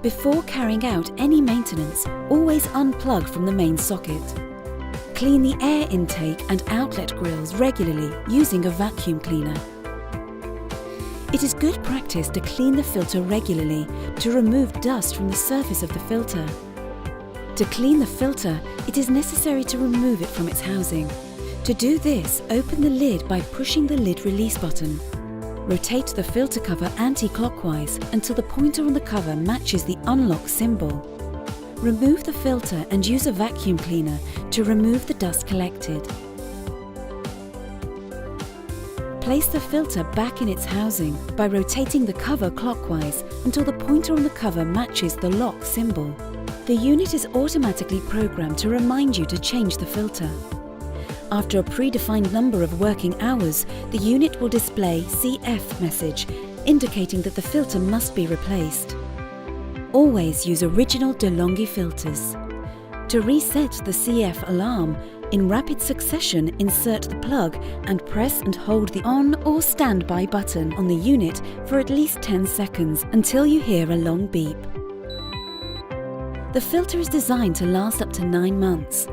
Before carrying out any maintenance, always unplug from the main socket. Clean the air intake and outlet grills regularly using a vacuum cleaner. It is good practice to clean the filter regularly to remove dust from the surface of the filter. To clean the filter, it is necessary to remove it from its housing. To do this, open the lid by pushing the lid release button. Rotate the filter cover anti-clockwise until the pointer on the cover matches the unlock symbol. Remove the filter and use a vacuum cleaner to remove the dust collected. Place the filter back in its housing by rotating the cover clockwise until the pointer on the cover matches the lock symbol. The unit is automatically programmed to remind you to change the filter. After a predefined number of working hours, the unit will display CF message, indicating that the filter must be replaced. Always use original De'Longhi filters. To reset the CF alarm, in rapid succession insert the plug and press and hold the on or standby button on the unit for at least 10 seconds until you hear a long beep. The filter is designed to last up to 9 months.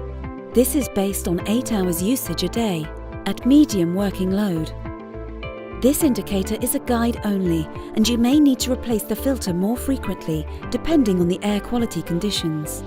This is based on 8 hours usage a day, at medium working load. This indicator is a guide only, and you may need to replace the filter more frequently depending on the air quality conditions.